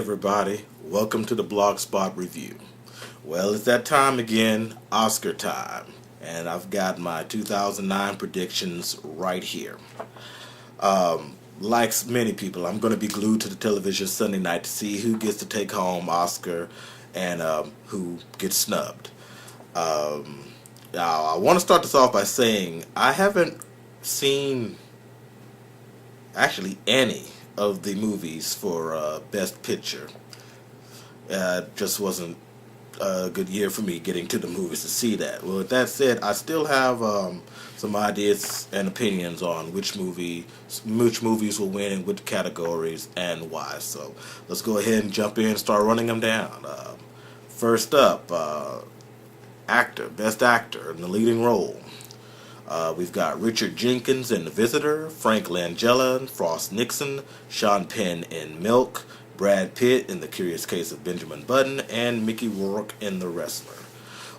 everybody, welcome to the Blogspot Review. Well, it's that time again, Oscar time, and I've got my 2009 predictions right here. Like many people, I'm going to be glued to the television Sunday night to see who gets to take home Oscar and who gets snubbed. Now, I want to start this off by saying I haven't seen actually any of the movies for Best Picture. Just wasn't a good year for me getting to the movies to see that. Well, with that said, I still have some ideas and opinions on which movies will win in which categories and why. So let's go ahead and jump in and start running them down. First up, Best Actor in the leading role. We've got Richard Jenkins in The Visitor, Frank Langella in Frost Nixon, Sean Penn in Milk, Brad Pitt in The Curious Case of Benjamin Button, and Mickey Rourke in The Wrestler.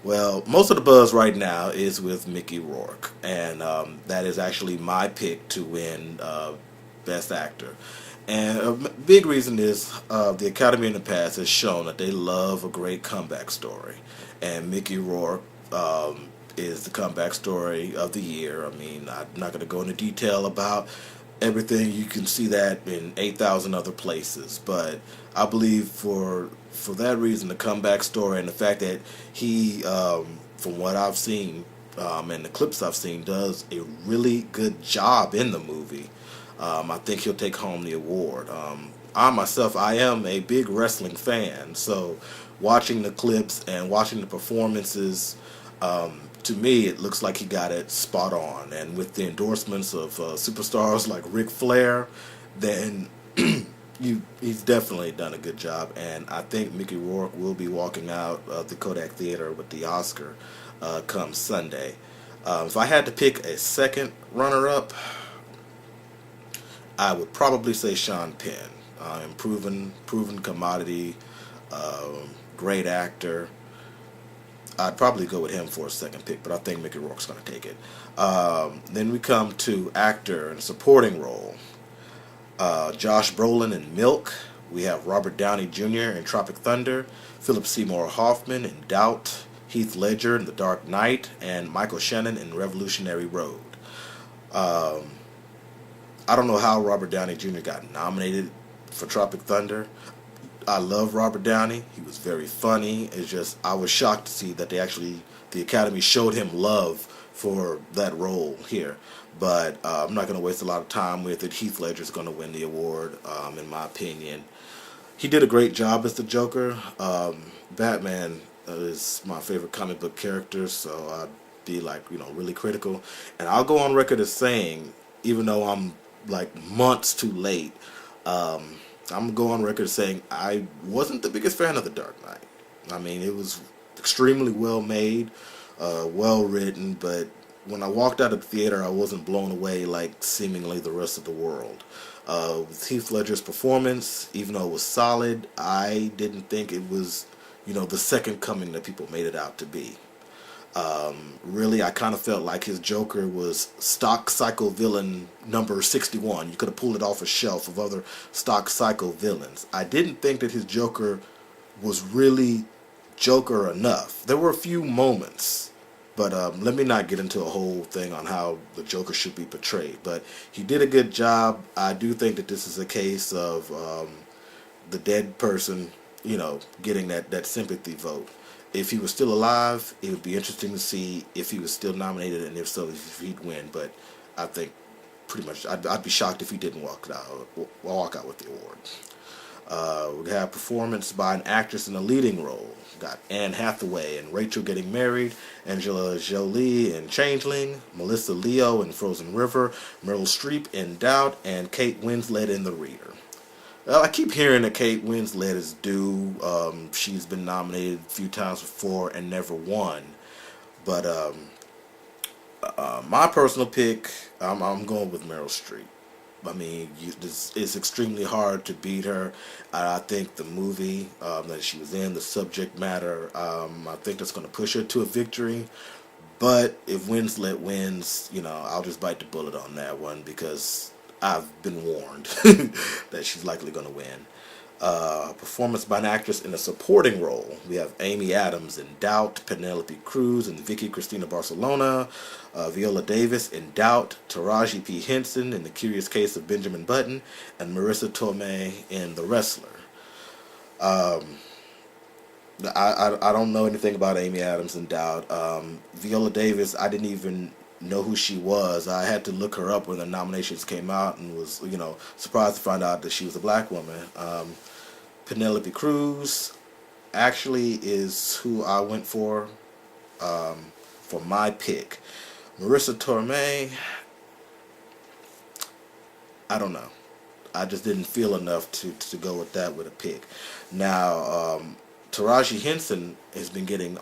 Well, most of the buzz right now is with Mickey Rourke, and that is actually my pick to win Best Actor. And a big reason is the Academy in the past has shown that they love a great comeback story, and Mickey Rourke is the comeback story of the year. I mean, I'm not going to go into detail about everything. You can see that in 8,000 other places. But I believe for that reason, the comeback story and the fact that he, from what I've seen and the clips I've seen, does a really good job in the movie, I think he'll take home the award. I am a big wrestling fan, so watching the clips and watching the performances, to me, it looks like he got it spot on. And with the endorsements of superstars like Ric Flair, then he's definitely done a good job. And I think Mickey Rourke will be walking out of the Kodak Theater with the Oscar come Sunday. If I had to pick a second runner-up, I would probably say Sean Penn. Proven commodity, great actor. I'd probably go with him for a second pick, but I think Mickey Rourke's going to take it. Then we come to actor and supporting role. Josh Brolin in Milk. We have Robert Downey Jr. in Tropic Thunder, Philip Seymour Hoffman in Doubt, Heath Ledger in The Dark Knight, and Michael Shannon in Revolutionary Road. I don't know how Robert Downey Jr. got nominated for Tropic Thunder. I love Robert Downey. He was very funny. It's just I was shocked to see that the Academy showed him love for that role here. But I'm not going to waste a lot of time with it. Heath Ledger's going to win the award, in my opinion. He did a great job as the Joker. Batman is my favorite comic book character, so I'd be really critical. And I'll go on record as saying, even though I'm months too late, I'm going to go on record saying I wasn't the biggest fan of The Dark Knight. I mean, it was extremely well made, well written, but when I walked out of the theater, I wasn't blown away like seemingly the rest of the world. With Heath Ledger's performance, even though it was solid, I didn't think it was, the second coming that people made it out to be. Really, I kind of felt like his Joker was stock psycho villain number 61. You could have pulled it off a shelf of other stock psycho villains. I didn't think that his Joker was really Joker enough. There were a few moments, but let me not get into a whole thing on how the Joker should be portrayed. But he did a good job. I do think that this is a case of the dead person, getting that sympathy vote. If he was still alive, it would be interesting to see if he was still nominated, and if so, if he'd win. But I think pretty much I'd be shocked if he didn't walk out with the award. We have performance by an actress in a leading role. We've got Anne Hathaway in Rachel Getting Married, Angela Jolie in Changeling, Melissa Leo in Frozen River, Meryl Streep in Doubt, and Kate Winslet in The Reader. I keep hearing that Kate Winslet is due. She's been nominated a few times before and never won. But my personal pick, I'm going with Meryl Streep. I mean, it's extremely hard to beat her. I think the movie that she was in, the subject matter, I think that's going to push her to a victory. But if Winslet wins, I'll just bite the bullet on that one because I've been warned that she's likely going to win. Performance by an actress in a supporting role. We have Amy Adams in Doubt, Penelope Cruz and Vicky Cristina Barcelona, Viola Davis in Doubt, Taraji P. Henson in The Curious Case of Benjamin Button, and Marissa Tomei in The Wrestler. I don't know anything about Amy Adams in Doubt. Viola Davis, I didn't even know who she was. I had to look her up when the nominations came out and was, surprised to find out that she was a black woman. Penelope Cruz actually is who I went for my pick. Marissa Tomei, I don't know. I just didn't feel enough to go with that with a pick. Now, Taraji Henson has been getting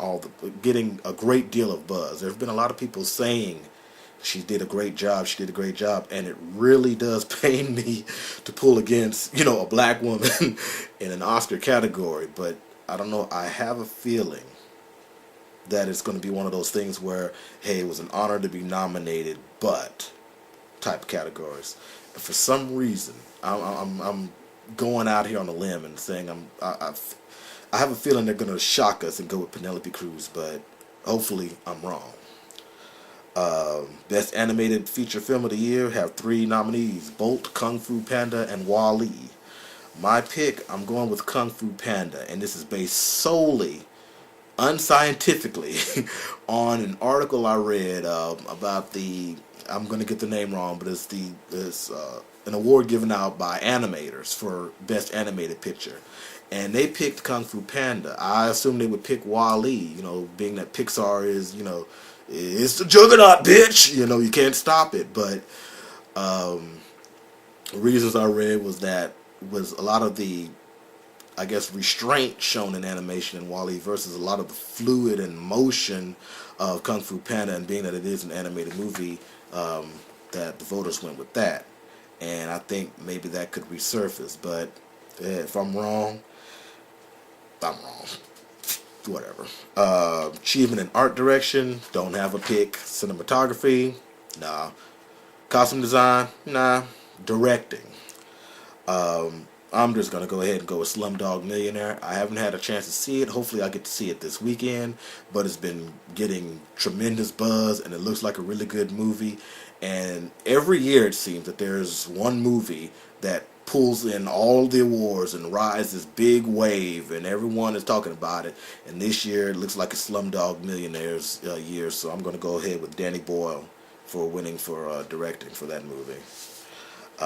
a great deal of buzz. There's been a lot of people saying she did a great job, and it really does pain me to pull against, a black woman in an Oscar category, but I don't know, I have a feeling that it's going to be one of those things where, hey, it was an honor to be nominated, but type of categories. And for some reason, I'm going out here on a limb and saying I have a feeling they're going to shock us and go with Penelope Cruz, but hopefully I'm wrong. Best Animated Feature Film of the Year have 3 nominees: Bolt, Kung Fu Panda, and WALL-E. My pick, I'm going with Kung Fu Panda, and this is based solely, unscientifically, on an article I read about I'm going to get the name wrong, but it's an award given out by animators for Best Animated Picture. And they picked Kung Fu Panda. I assumed they would pick WALL-E, being that Pixar is, it's the juggernaut, bitch. You can't stop it. But reasons I read was a lot of the, I guess, restraint shown in animation in WALL-E versus a lot of the fluid and motion of Kung Fu Panda, and being that it is an animated movie, that the voters went with that. And I think maybe that could resurface. But if I'm wrong, I'm wrong. Whatever. Achievement in art direction, don't have a pick. Cinematography, nah. Costume design, nah. Directing, I'm just going to go ahead and go with Slumdog Millionaire. I haven't had a chance to see it. Hopefully I get to see it this weekend, but it's been getting tremendous buzz, and it looks like a really good movie. And every year it seems that there's one movie that pulls in all the awards and rides this big wave, and everyone is talking about it. And this year it looks like a Slumdog Millionaire's year, so I'm going to go ahead with Danny Boyle for winning for directing for that movie.